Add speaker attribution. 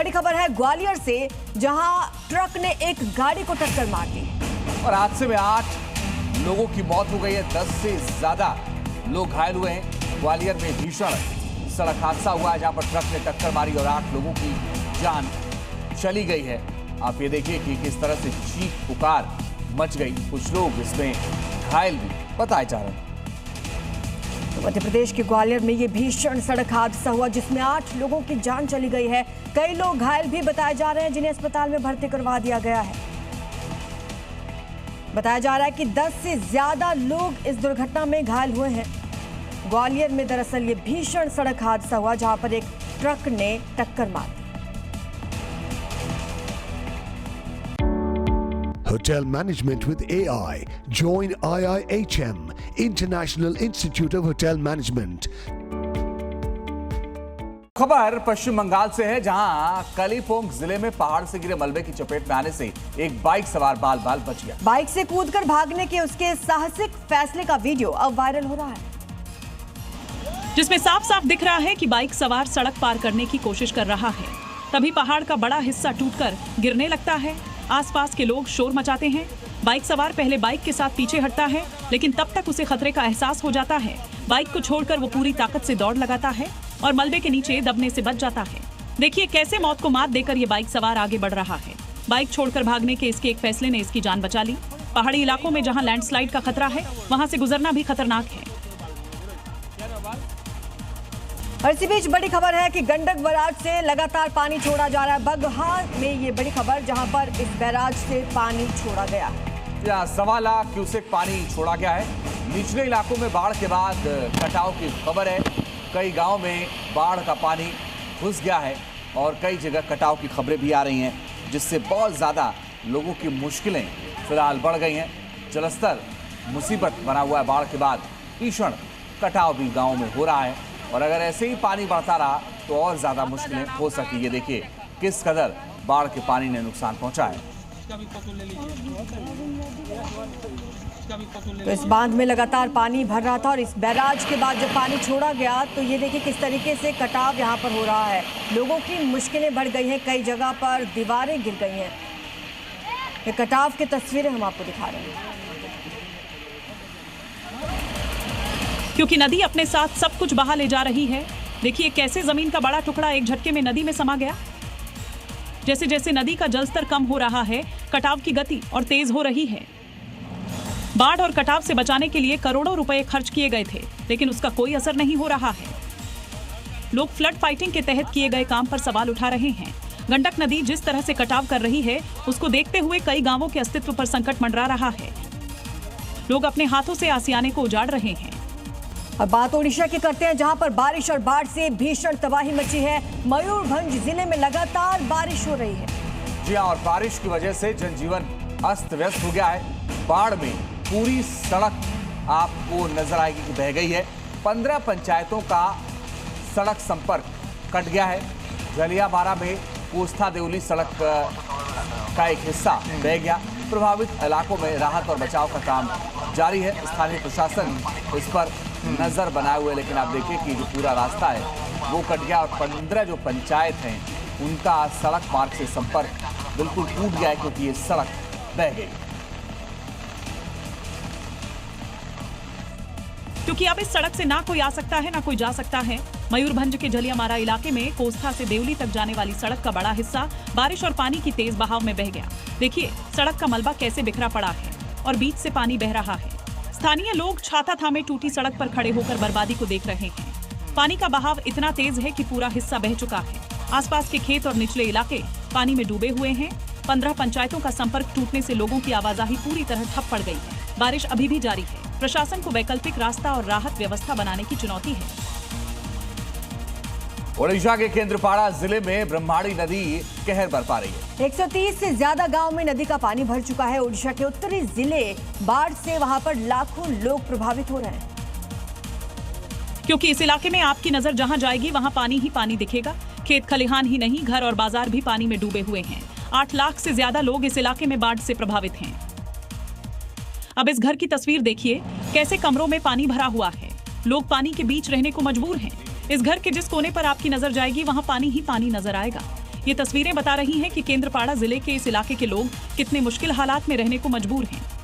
Speaker 1: बड़ी खबर है ग्वालियर से, जहां ट्रक ने एक गाड़ी को टक्कर मार दी
Speaker 2: और हादसे में 8 लोगों की मौत हो गई है, 10 से ज्यादा लोग घायल हुए हैं। ग्वालियर में भीषण सड़क हादसा हुआ है जहां पर ट्रक ने टक्कर मारी और 8 लोगों की जान चली गई है। आप ये देखिए कि किस तरह से चीख पुकार मच गई, कुछ लोग इसमें घायल भी बताए जा रहे हैं।
Speaker 1: तो मध्य प्रदेश के ग्वालियर में ये भीषण सड़क हादसा हुआ जिसमें 8 लोगों की जान चली गई है। कई लोग घायल भी बताए जा रहे हैं जिन्हें अस्पताल में भर्ती करवा दिया गया है। बताया जा रहा है कि 10 से ज्यादा लोग इस दुर्घटना में घायल हुए हैं। ग्वालियर में दरअसल ये भीषण सड़क हादसा हुआ जहां पर एक ट्रक ने टक्कर मार दी।
Speaker 3: Hotel Management with AI. Join IIHM, International Institute of Hotel Management.
Speaker 2: खबर पश्चिम बंगाल से है जहां कलिम्पोंग जिले में पहाड़ से गिरे मलबे की चपेट में आने से एक बाइक सवार बाल बाल बच गया।
Speaker 1: बाइक से कूदकर भागने के उसके साहसिक फैसले का वीडियो अब वायरल हो रहा है,
Speaker 4: जिसमें साफ साफ दिख रहा है कि बाइक सवार सड़क पार करने की कोशिश कर रहा है। तभी पहाड़ का बड़ा हिस्सा टूटकर गिरने लगता है। आसपास के लोग शोर मचाते हैं। बाइक सवार पहले बाइक के साथ पीछे हटता है, लेकिन तब तक उसे खतरे का एहसास हो जाता है। बाइक को छोड़कर वो पूरी ताकत से दौड़ लगाता है और मलबे के नीचे दबने से बच जाता है। देखिए कैसे मौत को मात देकर ये बाइक सवार आगे बढ़ रहा है। बाइक छोड़कर भागने के इसके एक फैसले ने इसकी जान बचा ली। पहाड़ी इलाकों में जहाँ लैंडस्लाइड का खतरा है, वहाँ से गुजरना भी खतरनाक है।
Speaker 1: और इसी बीच बड़ी खबर है कि गंडक बैराज से लगातार पानी छोड़ा जा रहा है। बगहा में ये बड़ी खबर जहां पर इस बैराज से पानी छोड़ा गया है।
Speaker 2: 1.25 लाख क्यूसेक पानी छोड़ा गया है। निचले इलाकों में बाढ़ के बाद कटाव की खबर है। कई गांव में बाढ़ का पानी घुस गया है और कई जगह कटाव की खबरें भी आ रही हैं, जिससे बहुत ज़्यादा लोगों की मुश्किलें फिलहाल बढ़ गई हैं। जलस्तर मुसीबत बना हुआ है। बाढ़ के बाद भीषण कटाव भी गाँव में हो रहा है और अगर ऐसे ही पानी बढ़ता रहा तो और ज़्यादा मुश्किलें हो सकती है। देखिए किस कदर बाढ़ के पानी ने नुकसान पहुंचा है।
Speaker 1: तो इस बांध में लगातार पानी भर रहा था और इस बैराज के बाद जब पानी छोड़ा गया तो ये देखिए किस तरीके से कटाव यहाँ पर हो रहा है। लोगों की मुश्किलें बढ़ गई हैं, कई जगह पर दीवारें गिर गई हैं। ये कटाव की तस्वीरें हम आपको दिखा रहे हैं।
Speaker 4: क्योंकि नदी अपने साथ सब कुछ बहा ले जा रही है। देखिए कैसे जमीन का बड़ा टुकड़ा एक झटके में नदी में समा गया। जैसे जैसे नदी का जलस्तर कम हो रहा है, कटाव की गति और तेज हो रही है। बाढ़ और कटाव से बचाने के लिए करोड़ों रुपए खर्च किए गए थे, लेकिन उसका कोई असर नहीं हो रहा है। लोग फ्लड फाइटिंग के तहत किए गए काम पर सवाल उठा रहे हैं। गंडक नदी जिस तरह से कटाव कर रही है, उसको देखते हुए कई गांवों के अस्तित्व पर संकट मंडरा रहा है। लोग अपने हाथों से आसियाने को उजाड़ रहे हैं।
Speaker 1: और बात ओडिशा की करते हैं, जहां पर बारिश और बाढ़ से भीषण तबाही मची है। मयूरभंज जिले में लगातार बारिश हो रही है।
Speaker 2: जी हाँ, और बारिश की वजह से जनजीवन अस्त व्यस्त हो गया है। बाढ़ में पूरी सड़क आपको नजर आएगी कि बह गई है। 15 पंचायतों का सड़क संपर्क कट गया है। जलियाबारा में कोस्था देवली सड़क का एक हिस्सा बह गया। प्रभावित इलाकों में राहत और बचाव का काम जारी है। स्थानीय प्रशासन इस पर नजर बनाए हुए, लेकिन आप देखिए कि जो पूरा रास्ता है वो कट गया और 15 जो पंचायत हैं उनका सड़क मार्ग से संपर्क बिल्कुल टूट गया है, क्योंकि ये सड़क बह गई।
Speaker 4: क्योंकि अब इस सड़क से ना कोई आ सकता है ना कोई जा सकता है। मयूरभंज के जलियामारा इलाके में कोस्था से देवली तक जाने वाली सड़क का बड़ा हिस्सा बारिश और पानी की तेज बहाव में बह गया। देखिए सड़क का मलबा कैसे बिखरा पड़ा है और बीच से पानी बह रहा है। स्थानीय लोग छाता थामे टूटी सड़क पर खड़े होकर बर्बादी को देख रहे हैं। पानी का बहाव इतना तेज है कि पूरा हिस्सा बह चुका है। आसपास के खेत और निचले इलाके पानी में डूबे हुए हैं। 15 पंचायतों का संपर्क टूटने से लोगों की आवाजाही पूरी तरह ठप पड़ गई है। बारिश अभी भी जारी है। प्रशासन को वैकल्पिक रास्ता और राहत व्यवस्था बनाने की चुनौती है।
Speaker 2: ओडिशा के केंद्रपाड़ा जिले में ब्रह्माणी नदी कहर बरपा रही है।
Speaker 1: 130 से ज्यादा गांव में नदी का पानी भर चुका है। ओडिशा के उत्तरी जिले बाढ़ से वहां पर लाखों लोग प्रभावित हो रहे हैं।
Speaker 4: क्योंकि इस इलाके में आपकी नजर जहां जाएगी वहां पानी ही पानी दिखेगा। खेत खलिहान ही नहीं, घर और बाजार भी पानी में डूबे हुए हैं। 8 लाख से ज्यादा लोग इस इलाके में बाढ़ से प्रभावित हैं। अब इस घर की तस्वीर देखिए, कैसे कमरों में पानी भरा हुआ है। लोग पानी के बीच रहने को मजबूर हैं। इस घर के जिस कोने पर आपकी नजर जाएगी वहां पानी ही पानी नजर आएगा। ये तस्वीरें बता रही हैं कि केंद्रपाड़ा जिले के इस इलाके के लोग कितने मुश्किल हालात में रहने को मजबूर हैं।